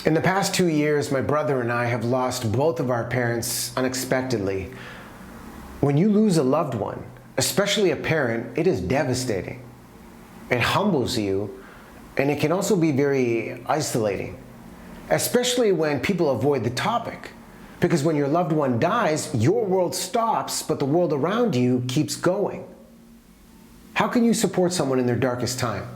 In the past 2 years, my brother and I have lost both of our parents unexpectedly. When you lose a loved one, especially a parent, it is devastating. It humbles you, and it can also be very isolating, especially when people avoid the topic. Because when your loved one dies, your world stops, but the world around you keeps going. How can you support someone in their darkest time?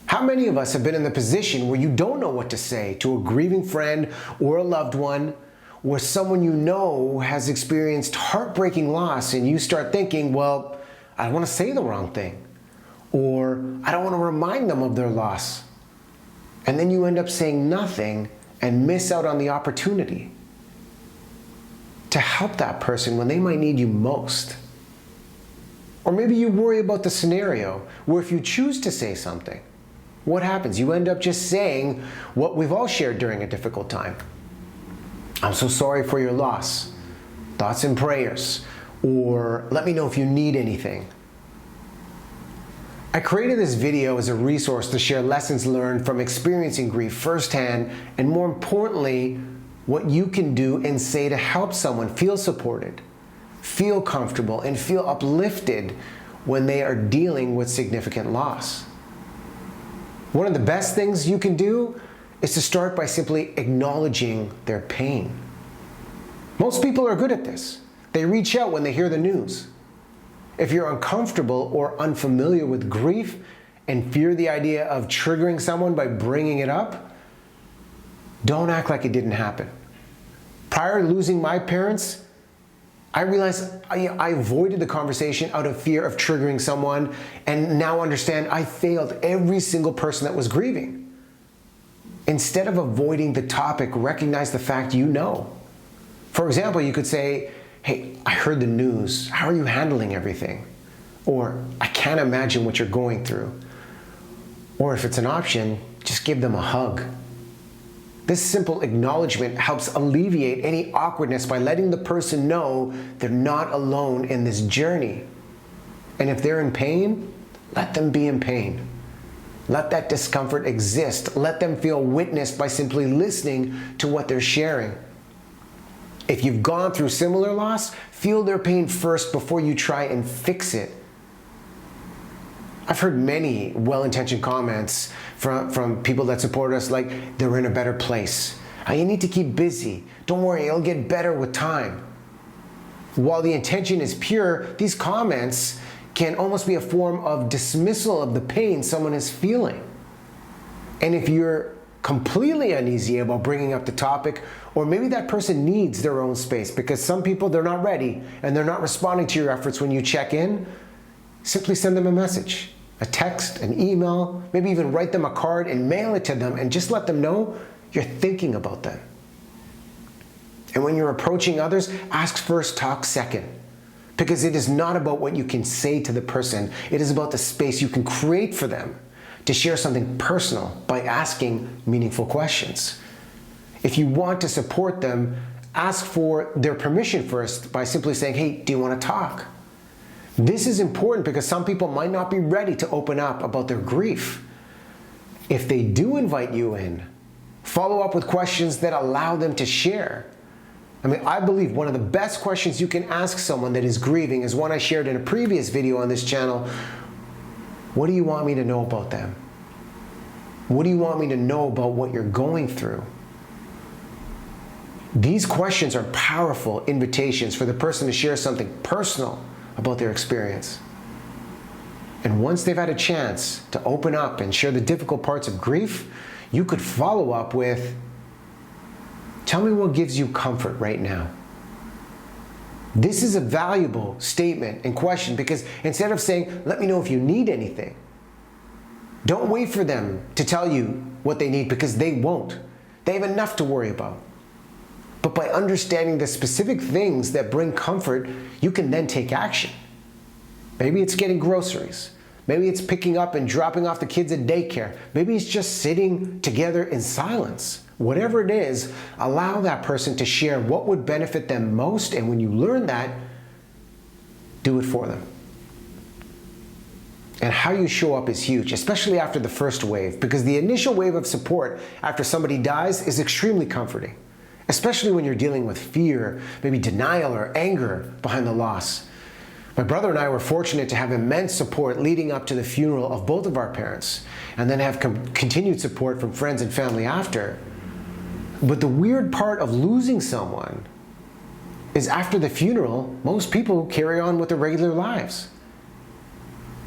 How many of us have been in the position where you don't know what to say to a grieving friend or a loved one, or someone you know has experienced heartbreaking loss, and you start thinking, well, I don't want to say the wrong thing, or I don't want to remind them of their loss. And then you end up saying nothing and miss out on the opportunity to help that person when they might need you most. Or maybe you worry about the scenario where if you choose to say something, what happens? You end up just saying what we've all shared during a difficult time. I'm so sorry for your loss. Thoughts and prayers. Or let me know if you need anything. I created this video as a resource to share lessons learned from experiencing grief firsthand, and more importantly, what you can do and say to help someone feel supported, feel comfortable, and feel uplifted when they are dealing with significant loss. One of the best things you can do is to start by simply acknowledging their pain. Most people are good at this. They reach out when they hear the news. If you're uncomfortable or unfamiliar with grief and fear the idea of triggering someone by bringing it up, don't act like it didn't happen. Prior to losing my parents, I realized I avoided the conversation out of fear of triggering someone, and now understand I failed every single person that was grieving. Instead of avoiding the topic, recognize the fact you know. For example, you could say, hey, I heard the news. How are you handling everything? Or, I can't imagine what you're going through. Or if it's an option, just give them a hug. This simple acknowledgement helps alleviate any awkwardness by letting the person know they're not alone in this journey. And if they're in pain, let them be in pain. Let that discomfort exist. Let them feel witnessed by simply listening to what they're sharing. If you've gone through similar loss, feel their pain first before you try and fix it. I've heard many well-intentioned comments from people that support us, like, they're in a better place. You need to keep busy. Don't worry, it'll get better with time. While the intention is pure, these comments can almost be a form of dismissal of the pain someone is feeling. And if you're completely uneasy about bringing up the topic, or maybe that person needs their own space because some people, they're not ready and they're not responding to your efforts when you check in, simply send them a message, a text, an email, maybe even write them a card and mail it to them, and just let them know you're thinking about them. And when you're approaching others, ask first, talk second. Because it is not about what you can say to the person, it is about the space you can create for them to share something personal by asking meaningful questions. If you want to support them, ask for their permission first by simply saying, hey, do you want to talk? This is important because some people might not be ready to open up about their grief. If they do invite you in, follow up with questions that allow them to share. I believe one of the best questions you can ask someone that is grieving is one I shared in a previous video on this channel. What do you want me to know about them? What do you want me to know about what you're going through? These questions are powerful invitations for the person to share something personal about their experience. And once they've had a chance to open up and share the difficult parts of grief, you could follow up with, tell me what gives you comfort right now. This is a valuable statement and question, because instead of saying, let me know if you need anything, don't wait for them to tell you what they need, because they won't. They have enough to worry about. But by understanding the specific things that bring comfort, you can then take action. Maybe it's getting groceries. Maybe it's picking up and dropping off the kids at daycare. Maybe it's just sitting together in silence. Whatever it is, allow that person to share what would benefit them most, and when you learn that, do it for them. And how you show up is huge, especially after the first wave, because the initial wave of support after somebody dies is extremely comforting, especially when you're dealing with fear, maybe denial or anger behind the loss. My brother and I were fortunate to have immense support leading up to the funeral of both of our parents, and then have continued support from friends and family after. But the weird part of losing someone is after the funeral, most people carry on with their regular lives.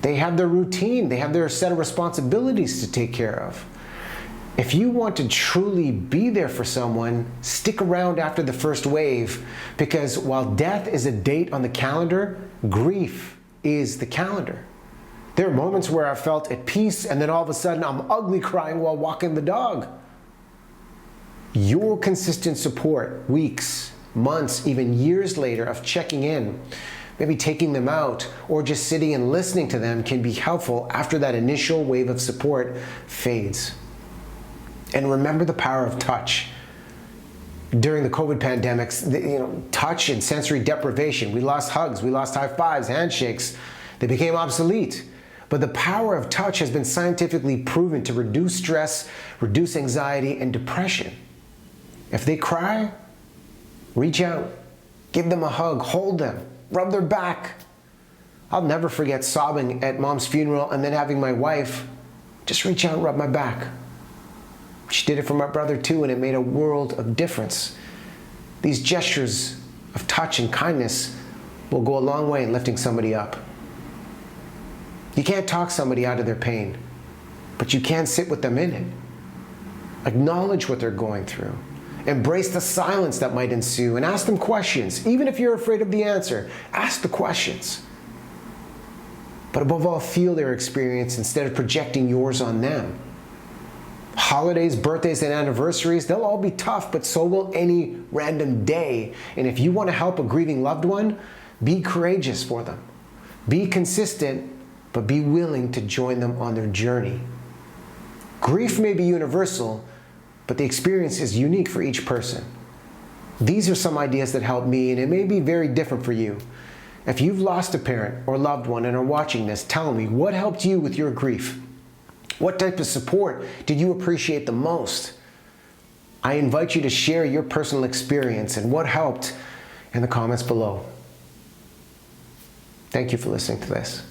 They have their routine, they have their set of responsibilities to take care of. If you want to truly be there for someone, stick around after the first wave, because while death is a date on the calendar, grief is the calendar. There are moments where I felt at peace, and then all of a sudden I'm ugly crying while walking the dog. Your consistent support, weeks, months, even years later of checking in, maybe taking them out, or just sitting and listening to them can be helpful after that initial wave of support fades. And remember the power of touch. During the COVID pandemics, touch and sensory deprivation, we lost hugs, we lost high fives, handshakes, they became obsolete. But the power of touch has been scientifically proven to reduce stress, reduce anxiety, and depression. If they cry, reach out, give them a hug, hold them, rub their back. I'll never forget sobbing at Mom's funeral and then having my wife just reach out and rub my back. She did it for my brother too, and it made a world of difference. These gestures of touch and kindness will go a long way in lifting somebody up. You can't talk somebody out of their pain, but you can sit with them in it. Acknowledge what they're going through. Embrace the silence that might ensue and ask them questions. Even if you're afraid of the answer, ask the questions. But above all, feel their experience instead of projecting yours on them. Holidays, birthdays, and anniversaries, they'll all be tough, but so will any random day. And if you want to help a grieving loved one, be courageous for them. Be consistent, but be willing to join them on their journey. Grief may be universal, but the experience is unique for each person. These are some ideas that help me, and it may be very different for you. If you've lost a parent or loved one and are watching this, tell me, what helped you with your grief? What type of support did you appreciate the most? I invite you to share your personal experience and what helped in the comments below. Thank you for listening to this.